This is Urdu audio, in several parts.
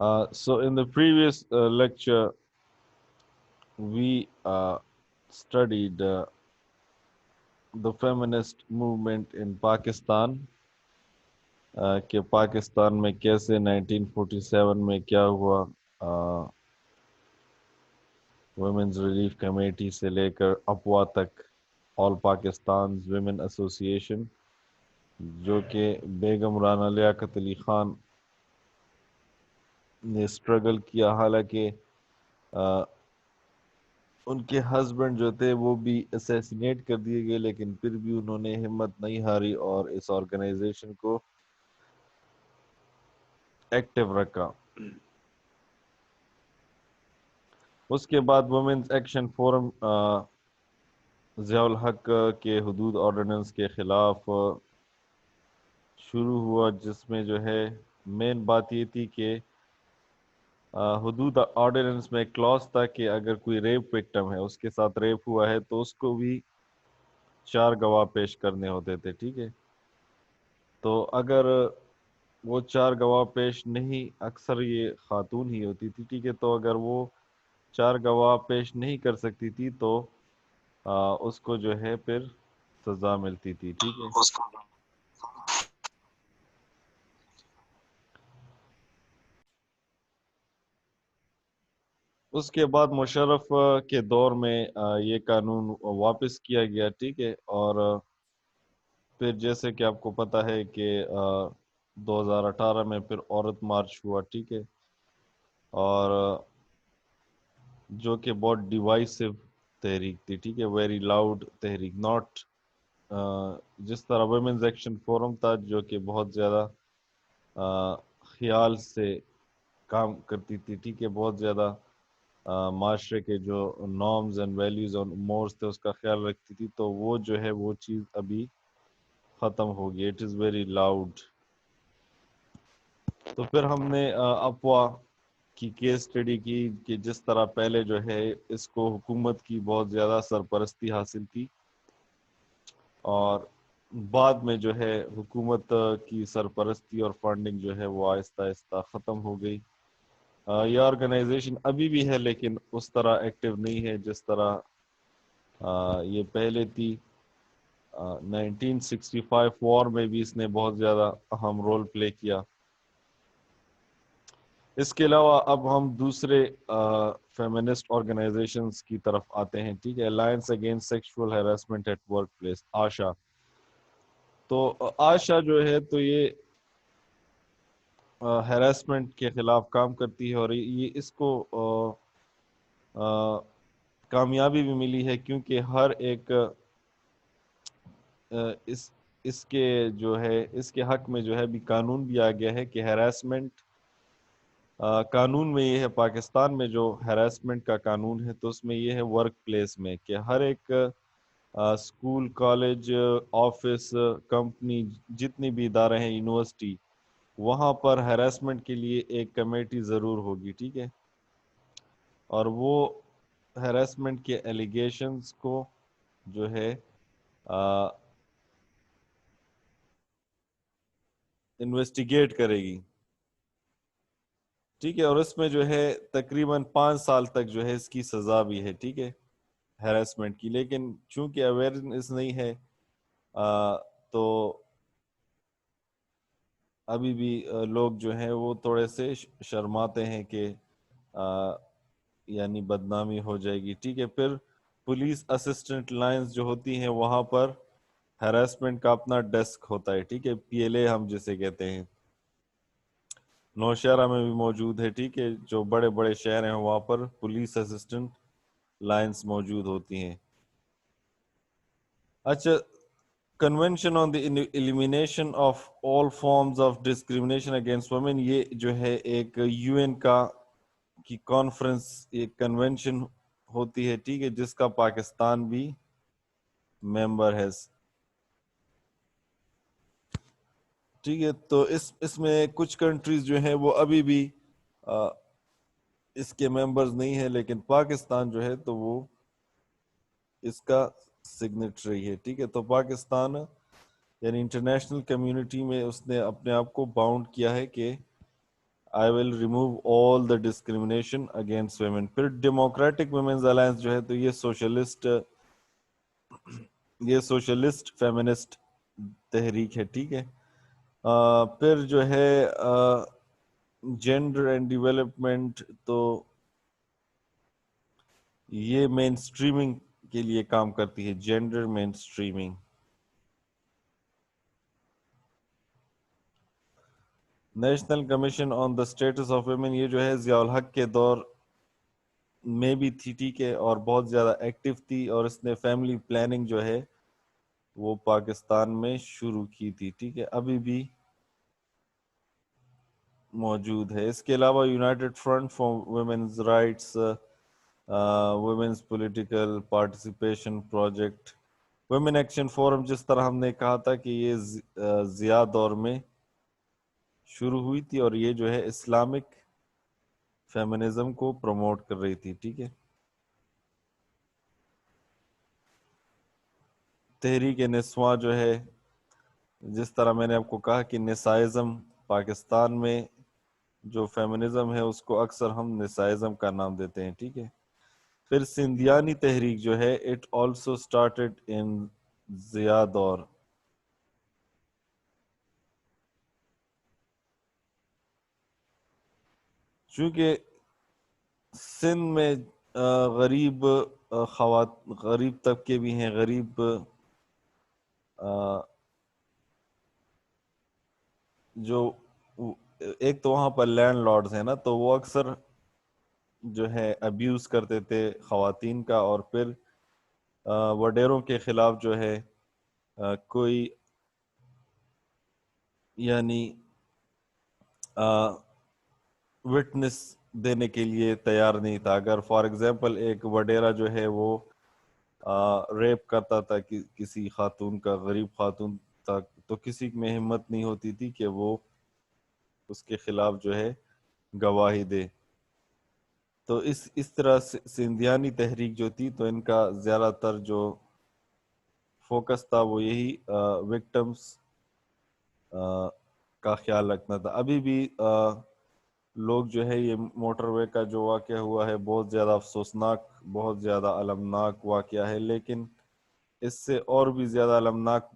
So in the previous lecture, we studied the feminist movement in Pakistan. کہ پاکستان میں کیسے 1947 میں کیا ہوا. ویمنز ریلیف کمیٹی سے لے کر اپوا تک، آل پاکستان ویمن ایسوسیشن، جو کہ بیگم رانا لیاقت علی خان نے اسٹرگل کیا. حالانکہ ان کے ہسبینڈ جو تھے وہ بھی اسیسینیٹ کر دیے گئے، لیکن پھر بھی انہوں نے ہمت نہیں ہاری اور اس آرگنائزیشن کو ایکٹیو رکھا. اس کے بعد وومنز ایکشن فورم ضیاء الحق کے حدود آرڈیننس کے خلاف شروع ہوا، جس میں جو ہے مین بات یہ تھی کہ حدود آرڈیننس میں ایک کلاس تھا کہ اگر کوئی ریپ وکٹم ہے، اس کے ساتھ ریپ ہوا ہے، تو اس کو بھی 4 گواہ پیش کرنے ہوتے تھے. ٹھیک ہے، تو اگر وہ 4 گواہ پیش نہیں، اکثر یہ خاتون ہی ہوتی تھی، ٹھیک ہے، تو اگر وہ 4 گواہ پیش نہیں کر سکتی تھی تو اس کو جو ہے پھر سزا ملتی تھی. ٹھیک ہے، اس کے بعد مشرف کے دور میں یہ قانون واپس کیا گیا. ٹھیک ہے، اور پھر جیسے کہ آپ کو پتہ ہے کہ 2018 میں پھر عورت مارچ ہوا. ٹھیک ہے، اور جو کہ بہت ڈیوائسو تحریک تھی. ٹھیک ہے، ویری لاؤڈ تحریک، ناٹ جس طرح ویمنز ایکشن فورم تھا جو کہ بہت زیادہ خیال سے کام کرتی تھی. ٹھیک ہے، بہت زیادہ معاشرے کے جو نارمز اینڈ ویلیوز اور مورز تھے اس کا خیال رکھتی تھی، تو وہ جو ہے وہ چیز ابھی ختم ہو گئی. It is very loud. تو پھر ہم نے اپوا کی کیس اسٹڈی کی کہ جس طرح پہلے جو ہے اس کو حکومت کی بہت زیادہ سرپرستی حاصل تھی، اور بعد میں جو ہے حکومت کی سرپرستی اور فنڈنگ جو ہے وہ آہستہ آہستہ ختم ہو گئی. یہ آرگنائزیشن ابھی بھی ہے لیکن اس طرح ایکٹیو نہیں ہے جس طرح یہ پہلے تھی. 1965 وار میں بھی اس نے بہت زیادہ اہم رول پلے کیا. اس کے علاوہ اب ہم دوسرے فیمنسٹ آرگنائزیشنز کی طرف آتے ہیں. ٹھیک ہے، alliance against sexual harassment at workplace, Asha. تو آشا جو ہے تو یہ ہیراسمنٹ کے خلاف کام کرتی ہے، اور یہ اس کو کامیابی بھی ملی ہے کیونکہ ہر ایک اس کے جو ہے اس کے حق میں جو ہے بھی قانون بھی آ گیا ہے کہ ہیراسمنٹ قانون میں یہ ہے. پاکستان میں جو ہیراسمنٹ کا قانون ہے تو اس میں یہ ہے ورک پلیس میں کہ ہر ایک اسکول، کالج، آفس، کمپنی، جتنی بھی ادارے ہیں، یونیورسٹی، وہاں پر ہیراسمنٹ کے لیے ایک کمیٹی ضرور ہوگی. ٹھیک ہے، اور وہ ہیراسمنٹ کے ایلیگیشنز کو جو ہے انویسٹیگیٹ کرے گی. ٹھیک ہے، اور اس میں جو ہے تقریباً 5 سال تک جو ہے اس کی سزا بھی ہے. ٹھیک ہے، ہیراسمنٹ کی. لیکن چونکہ اویئرنس نہیں ہے تو ابھی بھی لوگ جو ہیں وہ تھوڑے سے شرماتے ہیں کہ یعنی بدنامی ہو جائے گی. ٹھیک ہے، پھر پولیس اسسٹنٹ لائنز جو ہوتی ہیں وہاں پر ہیراسمنٹ کا اپنا ڈیسک ہوتا ہے. ٹھیک ہے، پی ایل اے ہم جسے کہتے ہیں، نوشہرہ میں بھی موجود ہے. ٹھیک ہے، جو بڑے بڑے شہر ہیں وہاں پر پولیس اسسٹنٹ لائنز موجود ہوتی ہیں. اچھا، convention on the elimination of all forms of discrimination against women, یہ جو ہے ایک یو این کی کانفرنس، ایک کنونشن ہوتی ہے. ٹھیک ہے، جس کا پاکستان بھی ممبر ہے. ٹھیک ہے، تو اس میں کچھ کنٹریز جو ہیں وہ ابھی بھی اس کے ممبرز نہیں ہیں، لیکن پاکستان جو ہے تو وہ اس کا سگنیٹری ہے. ٹھیک ہے، تو پاکستان یعنی انٹرنیشنل کمیونٹی میں اس نے اپنے آپ کو باؤنڈ کیا ہے کہ I will remove all the discrimination against women. پھر ڈیموکریٹک ویمنز الائنس جو ہے تو یہ سوشلسٹ فیمنسٹ تحریک ہے، ٹھیک ہے. پھر جو ہے جینڈر اینڈ ڈیولپمنٹ، تو یہ مین اسٹریمنگ کے لیے کام کرتی ہے، gender mainstreaming. National commission on the status of women, یہ جو ہے ضیاء الحق کے دور میں بھی تھی، ٹھیک ہے، اور بہت زیادہ ایکٹیو تھی، اور اس نے فیملی پلاننگ جو ہے وہ پاکستان میں شروع کی تھی، ٹھیک ہے، ابھی بھی موجود ہے. اس کے علاوہ United front for women's rights, women's political participation project, women action forum, جس طرح ہم نے کہا تھا کہ یہ ضیاء دور میں شروع ہوئی تھی، اور یہ جو ہے اسلامک فیمنزم کو پروموٹ کر رہی تھی، ٹھیک ہے. تحریک نسواں جو ہے، جس طرح میں نے آپ کو کہا کہ نسائزم پاکستان میں جو فیمنزم ہے اس کو اکثر ہم نسائزم کا نام دیتے ہیں، ٹھیک ہے. پھر سندھیانی تحریک جو ہے اٹ آلسو سٹارٹڈ ان ضیاء دور. چونکہ سندھ میں غریب غریب طبقے بھی ہیں، غریب جو ایک تو وہاں پر لینڈ لارڈز ہیں نا، تو وہ اکثر جو ہے ابیوز کرتے تھے خواتین کا، اور پھر وڈیروں کے خلاف جو ہے کوئی یعنی وٹنس دینے کے لیے تیار نہیں تھا. اگر فار ایگزامپل ایک وڈیرا جو ہے وہ ریپ کرتا تھا کسی خاتون کا، غریب خاتون تک، تو کسی میں ہمت نہیں ہوتی تھی کہ وہ اس کے خلاف جو ہے گواہی دے. تو اس طرح سندھیانی تحریک جو تھی، تو ان کا زیادہ تر جو فوکس تھا وہ یہی وکٹمز کا خیال رکھنا تھا. ابھی بھی لوگ جو ہے یہ موٹر وے کا جو واقعہ ہوا ہے بہت زیادہ افسوسناک، بہت زیادہ المناک واقعہ ہے، لیکن اس سے اور بھی زیادہ المناک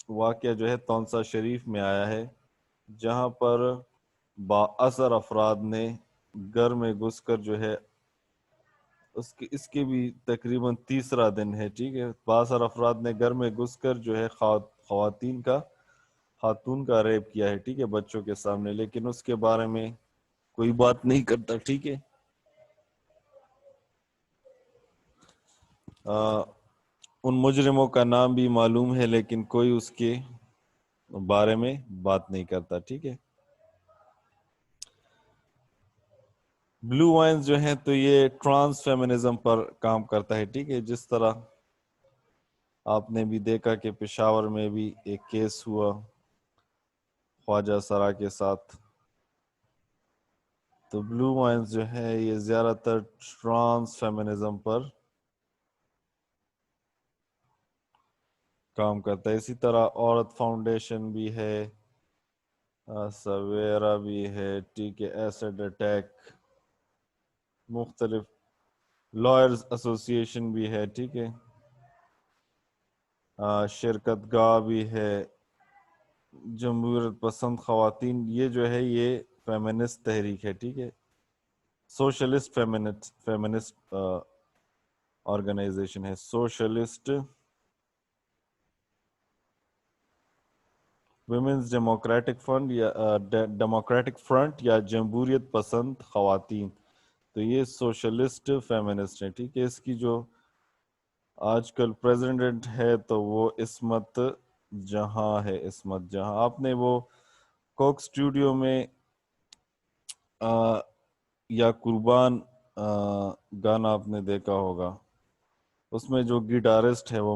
واقعہ جو ہے تونسا شریف میں آیا ہے، جہاں پر بااثر افراد نے گھر میں گھس کر جو ہے اس کے بھی تقریباً تیسرا دن ہے، ٹھیک ہے، بااثر افراد نے گھر میں گھس کر جو ہے خاتون کا ریپ کیا ہے، ٹھیک ہے، بچوں کے سامنے، لیکن اس کے بارے میں کوئی بات نہیں کرتا، ٹھیک ہے. ان مجرموں کا نام بھی معلوم ہے، لیکن کوئی اس کے بارے میں بات نہیں کرتا، ٹھیک ہے. بلو وائنز جو ہیں تو یہ ٹرانس فیمنزم پر کام کرتا ہے، ٹھیک ہے. جس طرح آپ نے بھی دیکھا کہ پشاور میں بھی ایک کیس ہوا خواجہ سرا کے ساتھ، تو بلو وائنز جو ہے یہ زیادہ تر ٹرانس فیمنزم پر کام کرتا ہے. اسی طرح عورت فاؤنڈیشن بھی ہے، سویرا بھی ہے، ٹھیک ہے، ایسڈ اٹیک، مختلف لائرز ایسوسی ایشن بھی ہے، ٹھیک ہے، شرکت گاہ بھی ہے، جمہوریت پسند خواتین، یہ جو ہے یہ فیمنسٹ تحریک ہے، ٹھیک ہے، سوشلسٹ فیمنسٹ آرگنائزیشن ہے. سوشلسٹ ویمنز ڈیموکریٹک فرنٹ یا جمہوریت پسند خواتین، تو یہ سوشلسٹ فیمنسٹ ہیں، ٹھیک ہے. اس کی جو آج کل پریزیڈنٹ ہے تو وہ عصمت جہاں ہے، عصمت جہاں. آپ نے وہ کوک اسٹوڈیو میں یا قربان گانا آپ نے دیکھا ہوگا، اس میں جو گٹارسٹ ہے وہ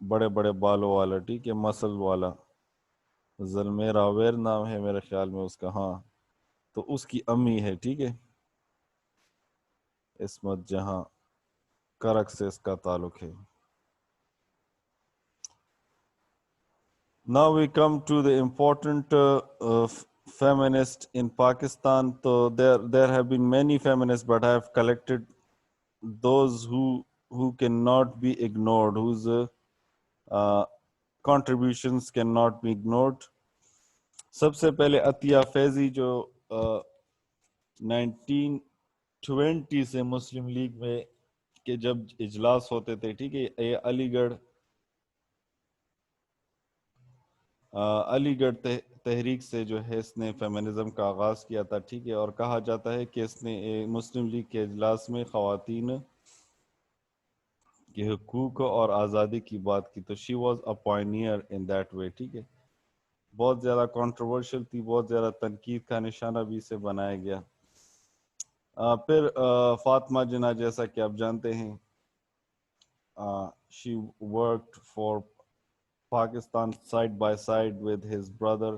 بڑے بڑے بالوں والا، ٹھیک ہے، مسل والا، زلمیر راویر نام ہے میرے خیال میں اس کا، ہاں، تو اس کی امی ہے، ٹھیک ہے، عصمت جہاں، کرک سے اس کا تعلق ہے. Now we come to the important feminist in Pakistan. So there have been many feminists, but I have collected those who cannot be ignored, whose uh, contributions cannot be ignored. سب سے پہلے عطیہ فیضی جو 1920 سے مسلم لیگ میں کہ جب اجلاس ہوتے تھے، ٹھیک ہے، یہ علی گڑھ تحریک سے جو ہے اس نے فیمنزم کا آغاز کیا تھا، ٹھیک ہے، اور کہا جاتا ہے کہ اس نے مسلم لیگ کے اجلاس میں خواتین کے حقوق اور آزادی کی بات کی، تو she was a pioneer in that way, ٹھیک ہے، بہت زیادہ کنٹروورشل تھی، بہت زیادہ تنقید کا نشانہ بھی اسے بنایا گیا۔ پھر فاطمہ جناح، جیسا کہ آپ جانتے ہیں، she worked for Pakistan side by side with his brother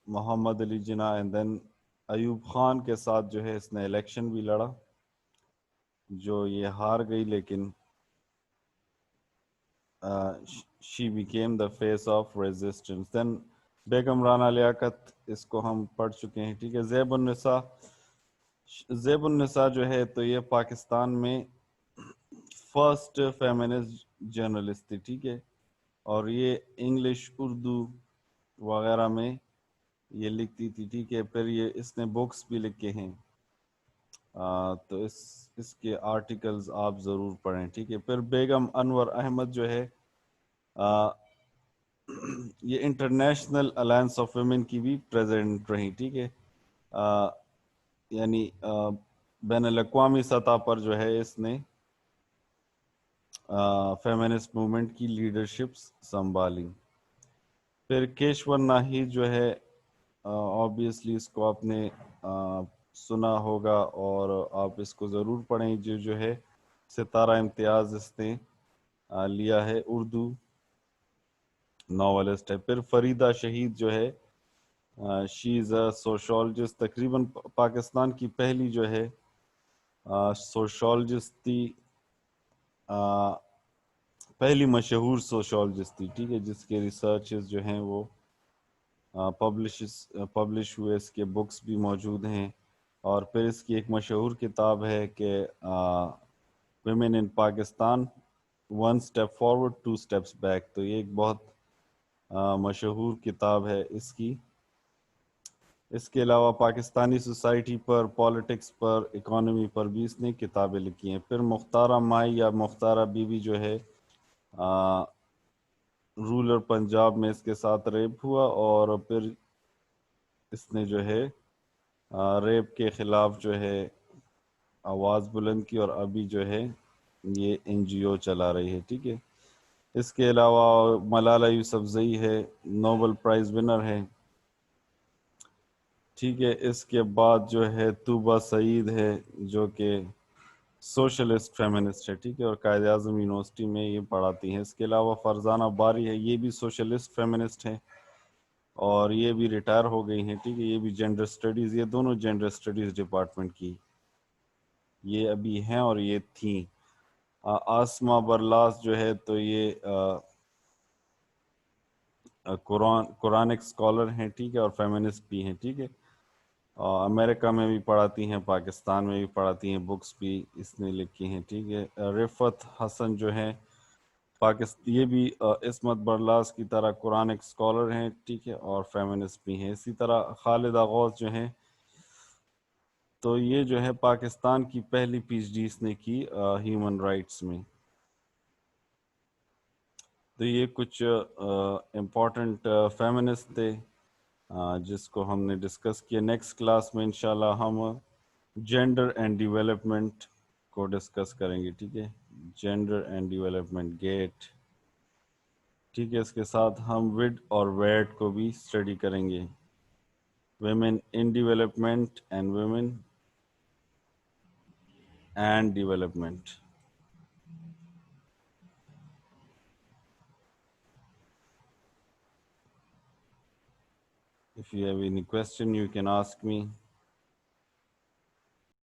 Muhammad Ali Jinnah, and then Ayub Khan کے ساتھ جو ہے اس نے الیکشن بھی لڑا، جو یہ ہار گئی، لیکن she became the face of resistance. Then بیگم رانا لیاقت، اس کو ہم پڑھ چکے ہیں، ٹھیک ہے۔ زیب النساء جو ہے تو یہ پاکستان میں فرسٹ فیمنسٹ جرنلسٹ تھی، ٹھیک ہے، اور یہ انگلش، اردو وغیرہ میں یہ لکھتی تھی، ٹھیک ہے۔ پھر یہ اس نے بکس بھی لکھے ہیں، تو اس کے آرٹیکلز آپ ضرور پڑھیں، ٹھیک ہے۔ پھر بیگم انور احمد جو ہے یہ انٹرنیشنل الائنس آف ویمن کی بھی پریزیڈنٹ رہی، ٹھیک ہے، یعنی بین الاقوامی سطح پر جو ہے اس نے فیمنسٹ موومنٹ کی لیڈرشپ سنبھالی۔ پھر کیشور ناہی جو ہے، آبویسلی اس کو آپ نے سنا ہوگا اور آپ اس کو ضرور پڑھیں، جو ہے ستارہ امتیاز اس نے لیا ہے، اردو ناولسٹ ہے۔ پھر فریدہ شہید جو ہے، شی از اے سوشولوجسٹ، تقریباً پاکستان کی پہلی جو ہے سوشولوجسٹ تھی، پہلی مشہور سوشولوجسٹ تھی، ٹھیک ہے، جس کے ریسرچز جو ہیں وہ پبلش ہوئے، اس کے بکس بھی موجود ہیں۔ اور پھر اس کی ایک مشہور کتاب ہے کہ women in Pakistan, one step forward two steps back, تو یہ ایک بہت مشہور کتاب ہے اس کی۔ اس کے علاوہ پاکستانی سوسائٹی پر، پالیٹکس پر، اکانومی پر بھی اس نے کتابیں لکھی ہیں۔ پھر مختارہ مائی یا مختارہ بی بی جو ہے، رولر پنجاب میں اس کے ساتھ ریپ ہوا، اور پھر اس نے جو ہے ریپ کے خلاف جو ہے آواز بلند کی، اور ابھی جو ہے یہ این جی او چلا رہی ہے، ٹھیک ہے۔ اس کے علاوہ ملالہ یوسفزئی ہے، نوبل پرائز ونر ہے، ٹھیک ہے۔ اس کے بعد جو ہے طوبہ سعید ہے، جو کہ سوشلسٹ فیمنسٹ ہے، ٹھیک ہے، اور قائد اعظم یونیورسٹی میں یہ پڑھاتی ہیں۔ اس کے علاوہ فرزانہ باری ہے، یہ بھی سوشلسٹ فیمنسٹ ہیں، اور یہ بھی ریٹائر ہو گئی ہیں، ٹھیک ہے، یہ بھی جینڈر سٹڈیز، یہ دونوں جینڈر سٹڈیز ڈپارٹمنٹ کی یہ ابھی ہیں اور یہ تھیں۔ آسما برلاس جو ہے تو یہ قرآنک اسکالر ہیں، ٹھیک ہے، اور فیمنسٹ بھی ہیں، ٹھیک ہے، امریکہ میں بھی پڑھاتی ہیں، پاکستان میں بھی پڑھاتی ہیں، بکس بھی اس نے لکھی ہیں، ٹھیک ہے۔ رفعت حسن جو ہیں یہ بھی عصمت برلاس کی طرح قرآنک اسکالر ہیں، ٹھیک ہے، اور فیمنسٹ بھی ہیں۔ اسی طرح خالدہ غوث جو ہیں، تو یہ جو ہے پاکستان کی پہلی پی ایچ ڈی اس نے کی ہیومن رائٹس میں۔ تو یہ کچھ امپورٹنٹ فیمنسٹ تھے جس کو ہم نے ڈسکس کیا۔ نیکسٹ کلاس میں انشاءاللہ ہم جینڈر اینڈ ڈیولپمنٹ کو ڈسکس کریں گے، ٹھیک ہے، جینڈر اینڈ ڈیولپمنٹ گیٹ، ٹھیک ہے۔ اس کے ساتھ ہم وڈ اور ویٹ کو بھی اسٹڈی کریں گے، women in development and women and development. If you have any question, you can ask me.